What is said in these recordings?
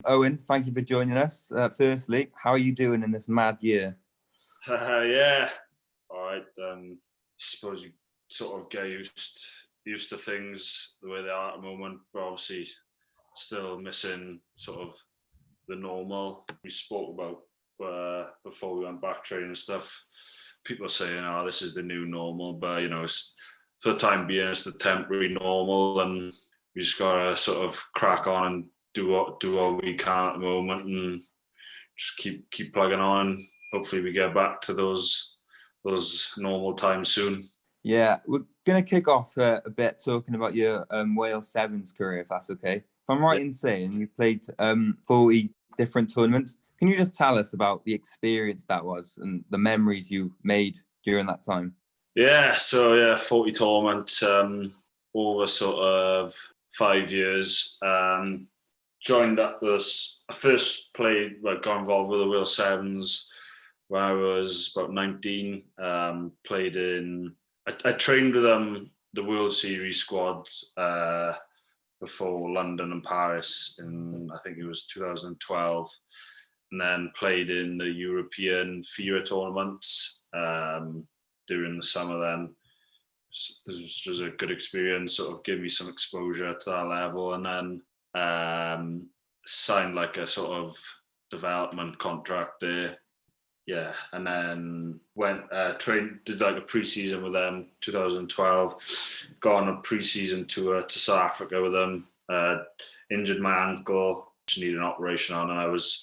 Owen, thank you for joining us. Firstly, how are you doing in this mad year? Yeah, all right. Suppose you sort of get used to things the way they are at the moment, but obviously still missing sort of the normal we spoke about before we went back training and stuff. People are saying, "Oh, this is the new normal," but it's, for the time being, it's the temporary normal, and we just gotta sort of crack on and do what we can at the moment, and just keep plugging on. Hopefully, we get back to those normal times soon. Yeah, we're going to kick off a bit talking about your Wales Sevens career, if that's okay. If I'm right in saying you played 40 different tournaments, can you just tell us about the experience that was and the memories you made during that time? Yeah, 40 tournaments over sort of 5 years. Joined up this. I first got involved with the Wales Sevens when I was about 19. Played in. I trained with the World Series squad before London and Paris in, I think it was 2012, and then played in the European FIRA tournaments during the summer. Then this was just a good experience, sort of give me some exposure to that level, and then signed like a sort of development contract there. Yeah, and then went did like a pre-season with them 2012. Got on a pre-season tour to South Africa with them. Injured my ankle, which needed an operation on, and I was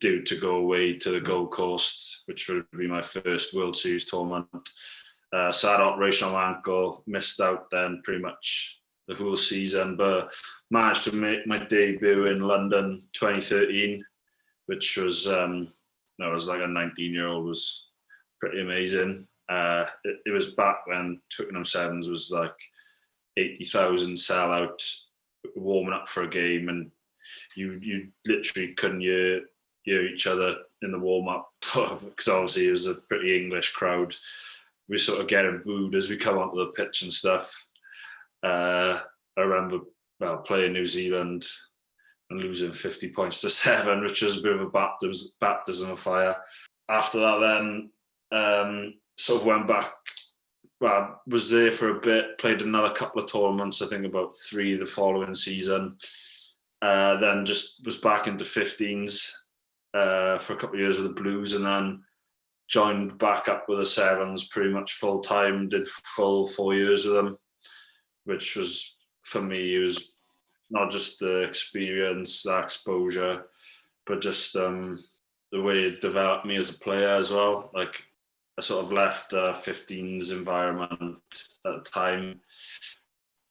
due to go away to the Gold Coast, which would be my first World Series tournament. So I had an operation on my ankle, missed out then pretty much the whole season, but managed to make my debut in London 2013, which was was like a 19-year-old, was pretty amazing. It was back when Twickenham Sevens was like 80,000 sellout, warming up for a game, and you literally couldn't hear each other in the warm-up, because obviously it was a pretty English crowd. We sort of getting booed as we come onto the pitch and stuff. I remember playing New Zealand and losing 50 points to 7, which was a bit of a baptism of fire. After that then, sort of went back, was there for a bit, played another couple of tournaments, I think about 3 the following season. Then just was back into 15s for a couple of years with the Blues, and then joined back up with the Sevens pretty much full time, did full 4 years with them, which was, for me, it was not just the experience, that exposure, but just the way it developed me as a player as well. Like, I sort of left 15s environment at the time,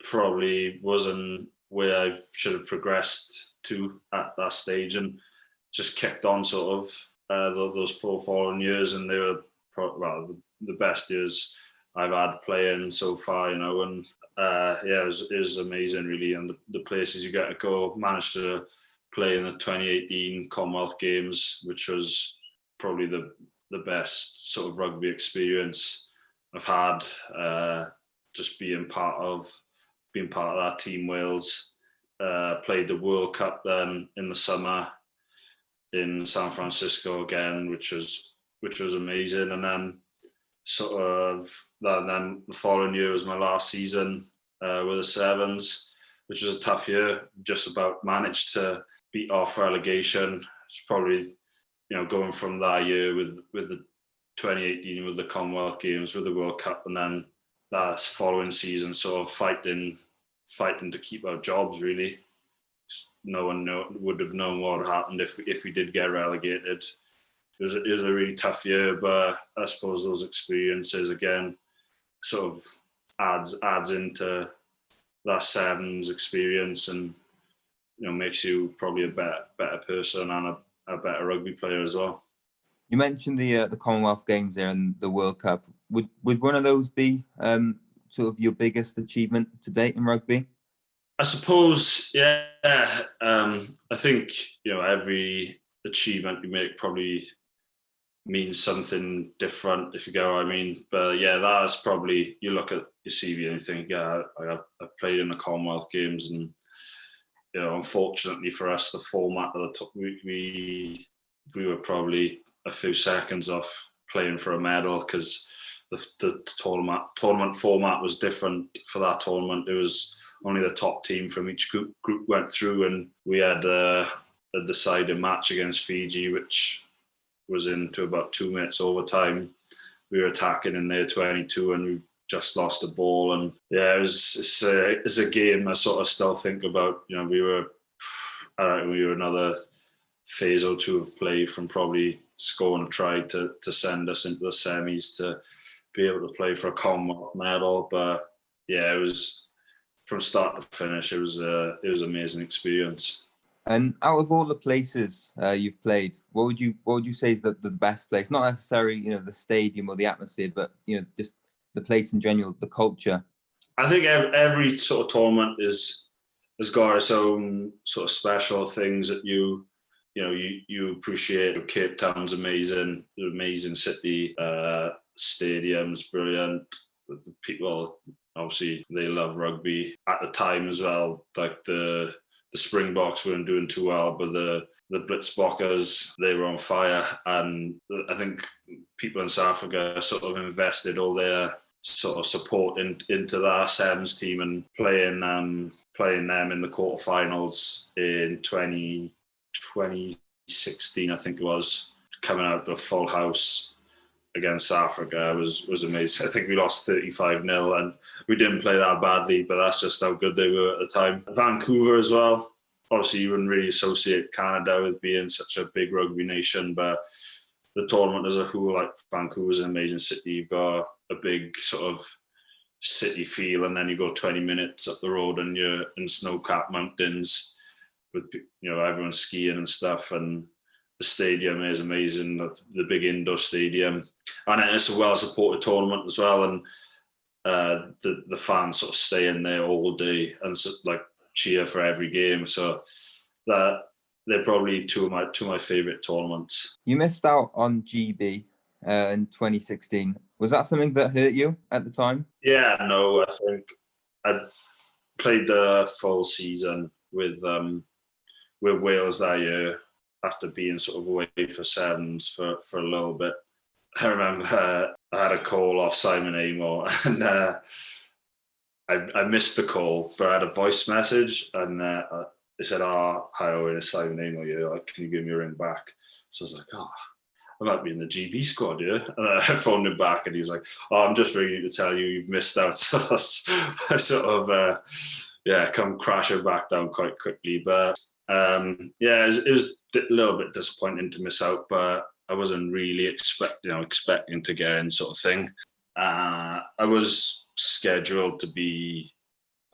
probably wasn't where I should have progressed to at that stage, and just kicked on sort of those 4 following years, and they were the best years I've had playing so far, and it was amazing really, and the places you get to go. Managed to play in the 2018 Commonwealth Games, which was probably the best sort of rugby experience I've had. Just being part of that Team Wales. Played the World Cup then in the summer in San Francisco again, which was amazing, and then sort of then the following year was my last season with the Sevens, which was a tough year. Just about managed to beat off relegation. It's probably going from that year with the 2018 with the Commonwealth Games, with the World Cup, and then that following season sort of fighting to keep our jobs really. No one would have known what would happen if we did get relegated. It was a really tough year, but I suppose those experiences again sort of adds into that Sevens experience, and makes you probably a better person and a better rugby player as well. You mentioned the Commonwealth Games there and the World Cup. Would one of those be sort of your biggest achievement to date in rugby? I suppose, yeah. I think every achievement you make probably means something different, if you get what I mean. But yeah, that's probably, you look at your CV and you think, yeah, I've played in the Commonwealth Games, and unfortunately for us, the format of we were probably a few seconds off playing for a medal, because the tournament format was different for that tournament. It was only the top team from each group went through, and we had a deciding match against Fiji, which was into about 2 minutes overtime. We were attacking in their 22, and we just lost the ball. And yeah, it's a game I sort of still think about. We were another phase or two of play from probably scoring a try to send us into the semis to be able to play for a Commonwealth medal. But yeah, it was, from start to finish, it was an amazing experience. And out of all the places you've played, what would you say is the best place? Not necessarily the stadium or the atmosphere, but just the place in general, the culture. I think every sort of tournament has got its own sort of special things that you appreciate. Cape Town's amazing city, stadium's brilliant. The people, obviously, they love rugby at the time as well. Like the Springboks weren't doing too well, but the Blitzbokkers, they were on fire. And I think people in South Africa sort of invested all their sort of support into the Sevens team, and playing them in the quarterfinals in 2016, I think it was, coming out the full house against South Africa was amazing. I think we lost 35-0, and we didn't play that badly, but that's just how good they were at the time. Vancouver as well. Obviously, you wouldn't really associate Canada with being such a big rugby nation, but the tournament as a whole, like, Vancouver's an amazing city. You've got a big sort of city feel, and then you go 20 minutes up the road and you're in snow-capped mountains with everyone skiing and stuff. And the stadium is amazing, the big indoor stadium, and it's a well-supported tournament as well. And the fans sort of stay in there all day and cheer for every game. So that they're probably two of my favourite tournaments. You missed out on GB in 2016. Was that something that hurt you at the time? Yeah, no, I think I played the full season with Wales that year, after being sort of away for sevens for a little bit. I remember I had a call off Simon Amor, and I missed the call, but I had a voice message, and they said, "Oh, hi Owen, it's Simon Amor. Can you give me a ring back?" So I was like, "Oh, I might be in the GB squad, yeah." And I phoned him back, and he was like, "Oh, I'm just ringing to tell you you've missed out." So I sort of come crashing back down quite quickly. But it was a little bit disappointing to miss out, but I wasn't really expecting to get in, sort of thing. I was scheduled to be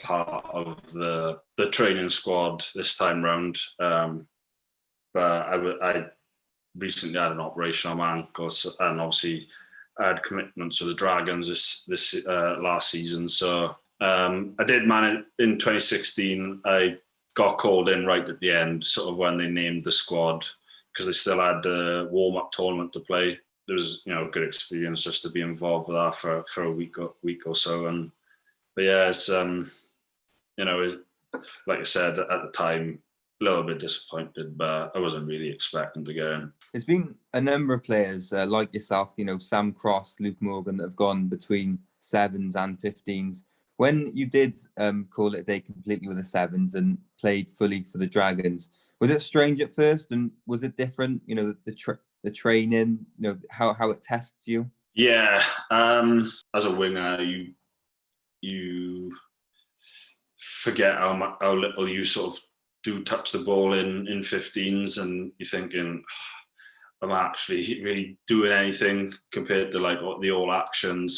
part of the training squad this time round, but I recently had an operation on my ankles, and obviously I had commitments with the Dragons this last season. So I did manage in 2016. I got called in right at the end, sort of when they named the squad, because they still had the warm-up tournament to play. It was a good experience just to be involved with that for a week or so. But yeah, it's like I said at the time, a little bit disappointed, but I wasn't really expecting to get in. There's been a number of players like yourself, Sam Cross, Luke Morgan, that have gone between sevens and 15s. When you did call it a day completely with the sevens and played fully for the Dragons, was it strange at first, and was it different? The training, how it tests you. Yeah, as a winger, you forget how little you sort of do touch the ball in 15s, and you're thinking, I'm actually really doing anything compared to the all action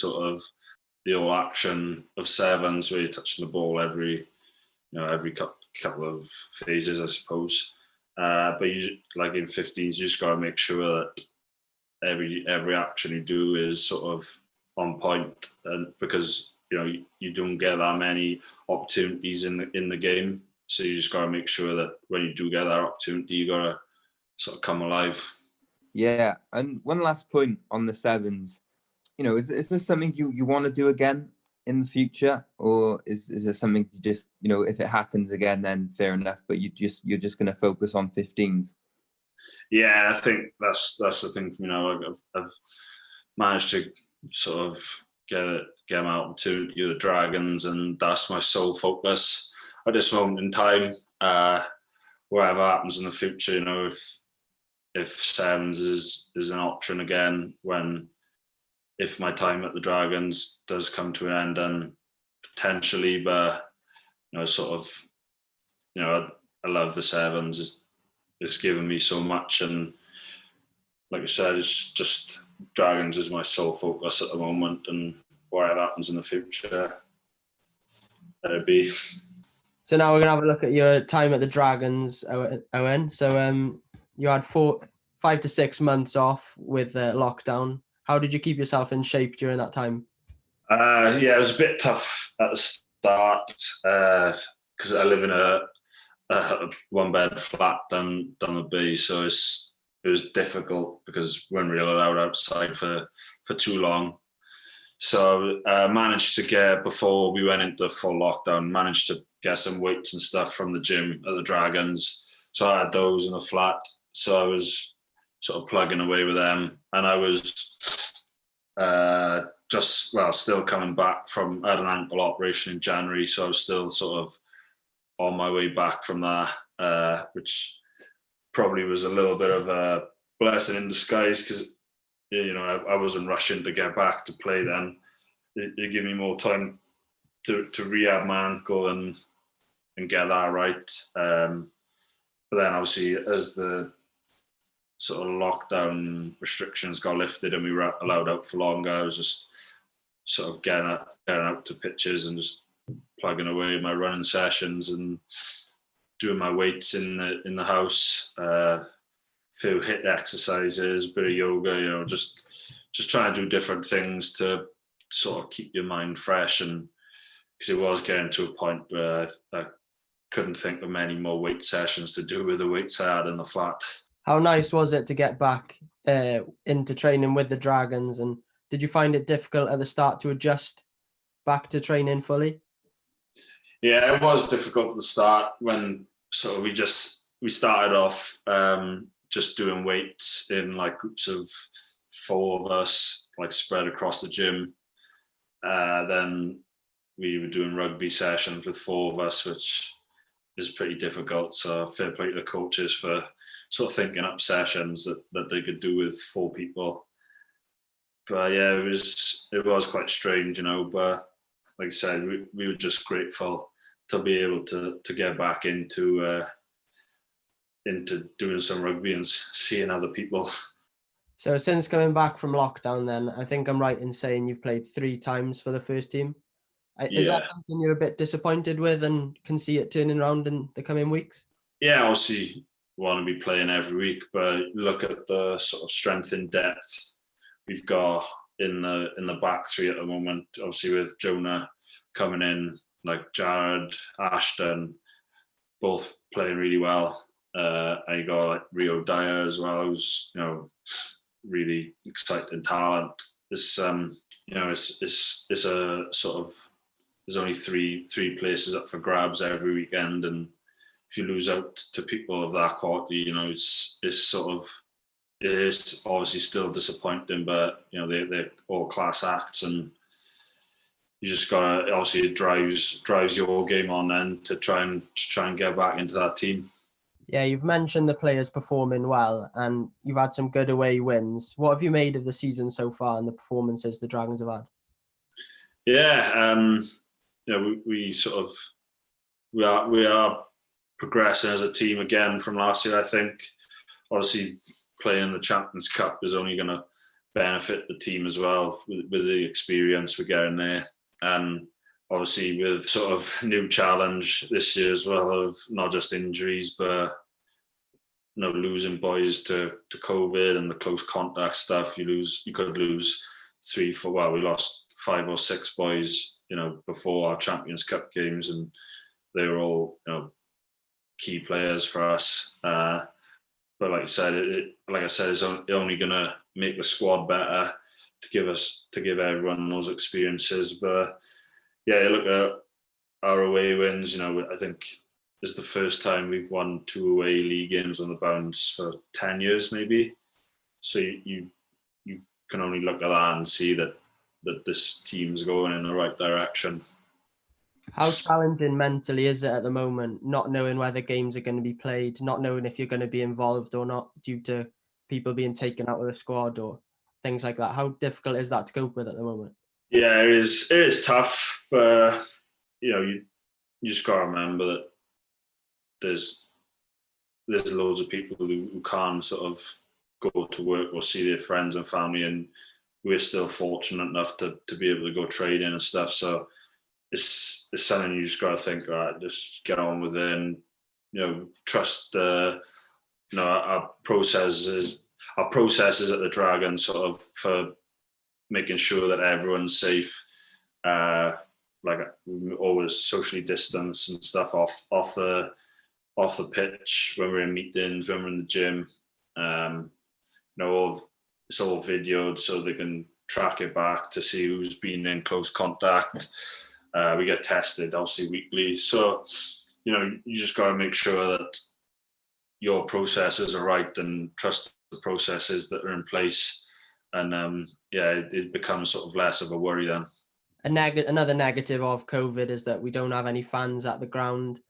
of sevens, where you're touching the ball every couple of phases, I suppose. But you, like in 15s, you just got to make sure that every action you do is sort of on point, and because you don't get that many opportunities in the game, so you just got to make sure that when you do get that opportunity, you got to sort of come alive. Yeah, and one last point on the sevens. Is this something you want to do again? in the future, or is there something you just, if it happens again, then fair enough, but you're just going to focus on 15s? Yeah, I think that's the thing for me now. I've managed to sort of get them out to the Dragons, and that's my sole focus at this moment in time. Whatever happens in the future, if sevens is an option again, if my time at the Dragons does come to an end, then potentially, but I love the sevens. It's given me so much, and like I said, it's just Dragons is my sole focus at the moment, and whatever happens in the future, let it be. So now we're gonna have a look at your time at the Dragons, Owen. So you had 5 to 6 months off with lockdown. How did you keep yourself in shape during that time? Yeah, it was a bit tough at the start because I live in a one-bed flat down the bay, so it was difficult because we weren't really allowed outside for too long. So managed to get, before we went into full lockdown, managed to get some weights and stuff from the gym at the Dragons. So I had those in the flat. So I was sort of plugging away with them, and I was still coming back I had an ankle operation in January, so I was still sort of on my way back from that, which probably was a little bit of a blessing in disguise, because I wasn't rushing to get back to play then. It gave me more time to rehab my ankle and get that right. But then obviously, as the sort of lockdown restrictions got lifted and we were allowed out for longer, I was just sort of getting out to pitches and just plugging away my running sessions and doing my weights in the house, few HIIT exercises, bit of yoga, just trying to do different things to sort of keep your mind fresh. And because it was getting to a point where I couldn't think of many more weight sessions to do with the weights I had in the flat. How nice was it to get back into training with the Dragons, and did you find it difficult at the start to adjust back to training fully? Yeah, it was difficult at the start when we started off just doing weights in like groups of 4 of us, like spread across the gym. Then we were doing rugby sessions with 4 of us, which is pretty difficult. So fair play to the coaches for sort of thinking up sessions that they could do with 4 people. But yeah, it was quite strange, but like I said, we were just grateful to be able to get back into doing some rugby and seeing other people. So since coming back from lockdown, then I think I'm right in saying you've played 3 times for the first team. Is that something you're a bit disappointed with and can see it turning around in the coming weeks? Yeah, obviously want to be playing every week, but look at the sort of strength in depth we've got in the back 3 at the moment. Obviously with Jonah coming in, like Jared, Ashton, both playing really well. And you got like Rio Dyer as well, who's really exciting talent. It's it's a sort of, there's only three places up for grabs every weekend, and if you lose out to people of that quality, it's obviously still disappointing, but they're all class acts, and you just gotta, obviously it drives your game on then to try and get back into that team. Yeah, you've mentioned the players performing well, and you've had some good away wins. What have you made of the season so far and the performances the Dragons have had? Yeah, we are progressing as a team again from last year. I think obviously playing in the Champions Cup is only going to benefit the team as well with the experience we're getting there, and obviously with sort of new challenge this year as well of not just injuries but losing boys to COVID and the close contact stuff. You could lose 3, 4. Well, we lost 5 or 6 boys, before our Champions Cup games, and they were all key players for us. But like I said, it's only going to make the squad better to give everyone those experiences. But yeah, you look at our away wins. I think it's the first time we've won 2 away league games on the bounce for 10 years, maybe. So you can only look at that and see that this team's going in the right direction. How challenging mentally is it at the moment, not knowing whether games are going to be played, not knowing if you're going to be involved or not due to people being taken out of the squad or things like that? How difficult is that to cope with at the moment? Yeah, it is tough, but you just got to remember that there's loads of people who can't sort of go to work or see their friends and family, and we're still fortunate enough to be able to go trading and stuff. So it's something you just got to think, all right, just get on with it, and trust our processes at the Dragon, sort of, for making sure that everyone's safe. Like, we always socially distance and stuff off the pitch, when we're in meetings, when we're in the gym. It's all videoed so they can track it back to see who's been in close contact. We get tested obviously weekly, so you just got to make sure that your processes are right and trust the processes that are in place, and it becomes sort of less of a worry then. Another negative of COVID is that we don't have any fans at the ground.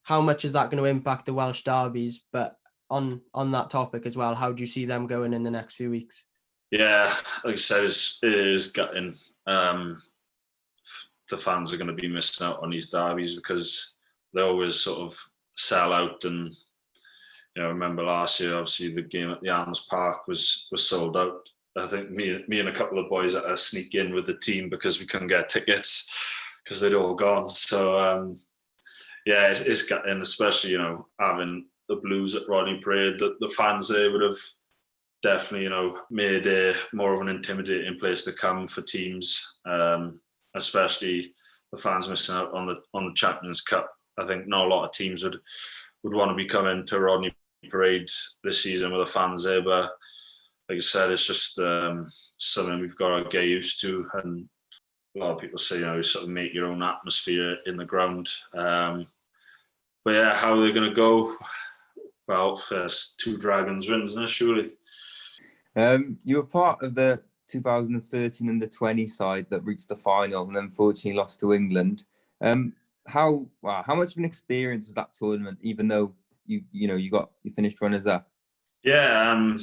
How much is that going to impact the Welsh derbies? But on that topic as well, how do you see them going in the next few weeks? Yeah, like I said, it is gutting. The fans are going to be missing out on these derbies because they always sort of sell out. And I remember last year, obviously the game at the Arms Park was sold out. I think me and a couple of boys had to sneak in with the team because we couldn't get tickets because they'd all gone. So yeah, it's gutting, especially having the Blues at Rodney Parade. The fans there would have definitely made it more of an intimidating place to come for teams, especially the fans missing out on the Champions Cup. I think not a lot of teams would want to be coming to Rodney Parade this season with the fans there, but like I said, it's just something we've got to get used to. And a lot of people say, sort of make your own atmosphere in the ground. But yeah, how are they going to go? Well, first 2 Dragons wins, isn't it, surely? You were part of the 2013 under-20 side that reached the final and then unfortunately lost to England. How much of an experience was that tournament, even though you finished runners up? Yeah,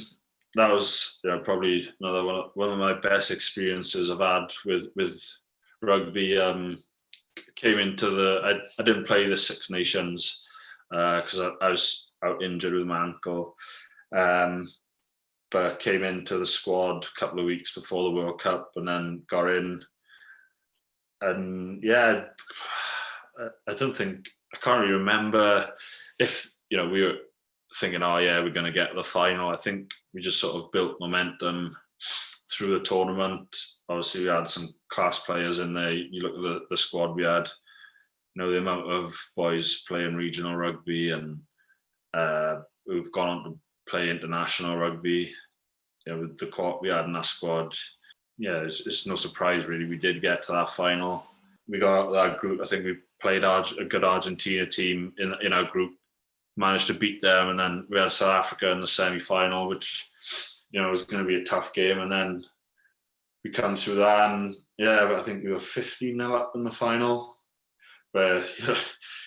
that was probably another one of my best experiences I've had with rugby. Came into I didn't play the Six Nations because I was out injured with my ankle, but came into the squad a couple of weeks before the World Cup and then got in. And yeah, I can't really remember if we were thinking, oh yeah, we're going to get to the final. I think we just sort of built momentum through the tournament. Obviously, we had some class players in there. You look at the squad we had, the amount of boys playing regional rugby and who've gone on to play international rugby. With the quad we had in that squad, it's no surprise really. We did get to that final. We got out of that group. I think we played a good Argentina team in our group, managed to beat them, and then we had South Africa in the semi-final, which was going to be a tough game. And then we come through that, and but I think we were 15-0 up in the final. But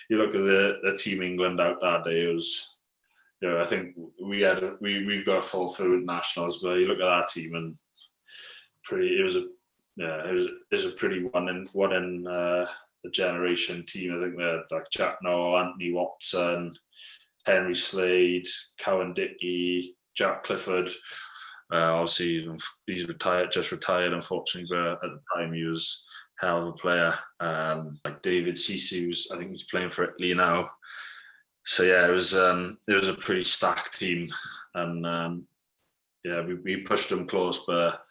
you look at the team England out that day, it was. I think we've got a full through with nationals, but you look at that team and it was a pretty one in a generation team. I think they had like Jack Noel, Anthony Watson, Henry Slade, Cowan Dickey, Jack Clifford. Obviously, he's just retired, unfortunately, but at the time he was a hell of a player. Like David Sisu, I think he's playing for Italy now. So yeah, it was a pretty stacked team, and we pushed them close, but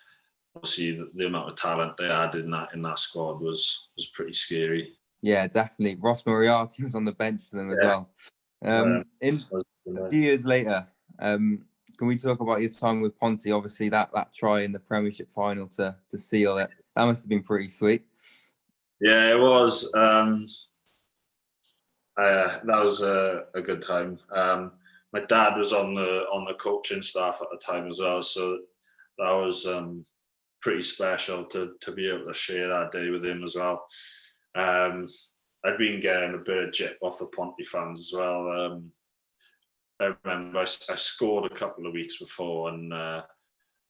obviously the amount of talent they had in that squad was pretty scary. Yeah, definitely. Ross Moriarty was on the bench for them as well. A few years later, can we talk about your time with Ponty? Obviously, that try in the Premiership final to seal it, that must have been pretty sweet. Yeah, it was. That was a good time. My dad was on the coaching staff at the time as well, so that was pretty special to be able to share that day with him as well. I'd been getting a bit of jip off the Ponty fans as well. I remember I scored a couple of weeks before, and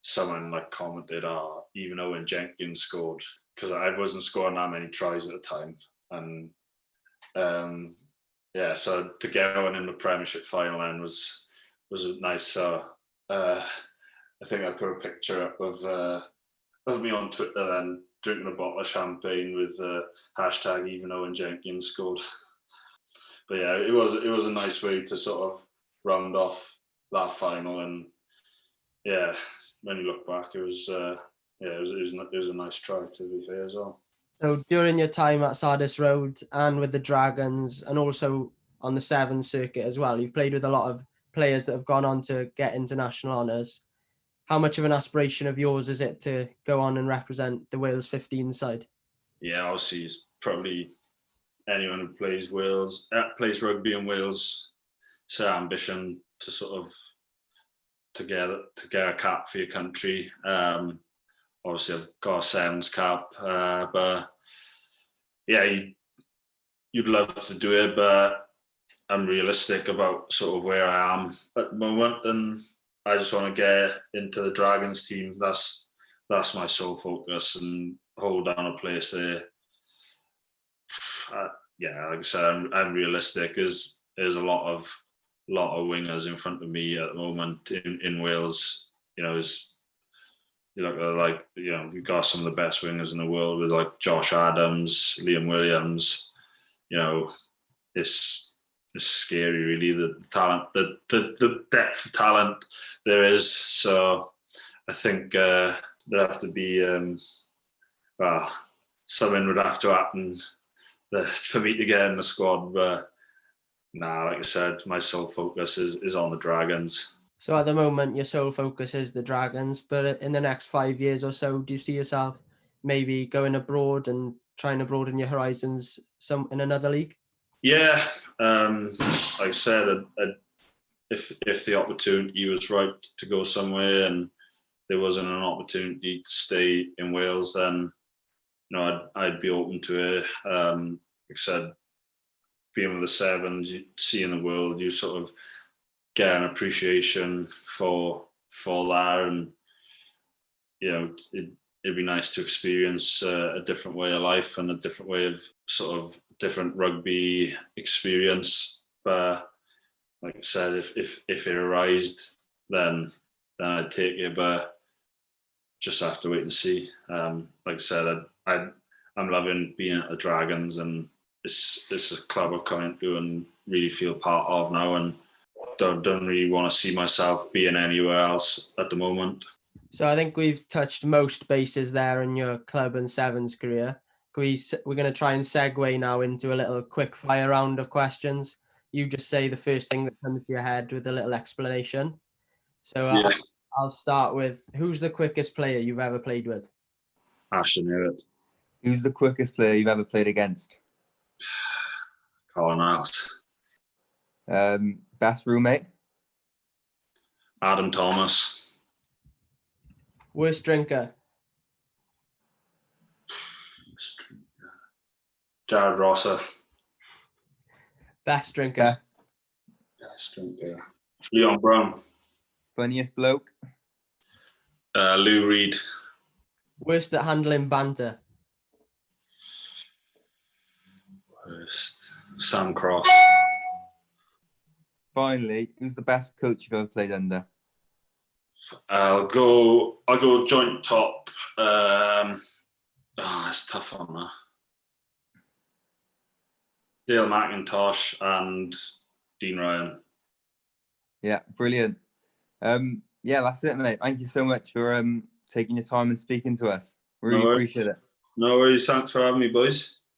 someone like commented, "Oh, even Owen Jenkins scored," because I wasn't scoring that many tries at the time, and yeah, so to get one in the Premiership final then was nice. So I think I put a picture up of me on Twitter then drinking a bottle of champagne with hashtag even Owen Jenkins scored. But yeah, it was a nice way to sort of round off that final, and yeah, when you look back, it was a nice try, to be fair as well. So during your time at Sardis Road and with the Dragons, and also on the Sevens circuit as well, you've played with a lot of players that have gone on to get international honours. How much of an aspiration of yours is it to go on and represent the Wales 15 side? Yeah, obviously, it's probably anyone who plays rugby in Wales, it's an ambition to sort of to get a cap for your country. Obviously, I've got a Sevens cap, but yeah, you'd love to do it, but I'm realistic about sort of where I am at the moment, and I just want to get into the Dragons team. That's my sole focus, and hold down a place there. Yeah, like I said, I'm realistic. There's a lot of wingers in front of me at the moment in Wales. You know, we've got some of the best wingers in the world with like Josh Adams, Liam Williams. You know, it's scary, really, the talent, the depth of talent there is. So I think there have to be something would have to happen for me to get in the squad. But like I said, my sole focus is on the Dragons. So at the moment, your sole focus is the Dragons, but in the next 5 years or so, do you see yourself maybe going abroad and trying to broaden your horizons in another league? Yeah, like I said, if the opportunity was right to go somewhere and there wasn't an opportunity to stay in Wales, then I'd be open to it. Like I said, being with the Sevens, seeing the world, you sort of get an appreciation for that, and it'd be nice to experience a different way of life and a different way of sort of different rugby experience. But like I said, if it arised, then I'd take it, but just have to wait and see. Like I said, I'm loving being at the Dragons, and it's a club I've come into and really feel part of now, and don't really want to see myself being anywhere else at the moment. So I think we've touched most bases there in your club and Sevens career. We're going to try and segue now into a little quick fire round of questions. You just say the first thing that comes to your head with a little explanation. So Yeah. I'll start with, who's the quickest player you've ever played with? Ashton Hewitt. Who's the quickest player you've ever played against? Colin Niles. Best roommate? Adam Thomas. Worst drinker? Jared Rosser. Best drinker? Best drinker. Leon Brown. Funniest bloke? Lou Reed. Worst at handling banter? Worst. Sam Cross. Finally, who's the best coach you've ever played under? I'll go joint top. It's tough on that. Dale McIntosh and Dean Ryan. Yeah, brilliant. Yeah, that's it, mate. Thank you so much for taking your time and speaking to us. Really appreciate it. No worries. Thanks for having me, boys.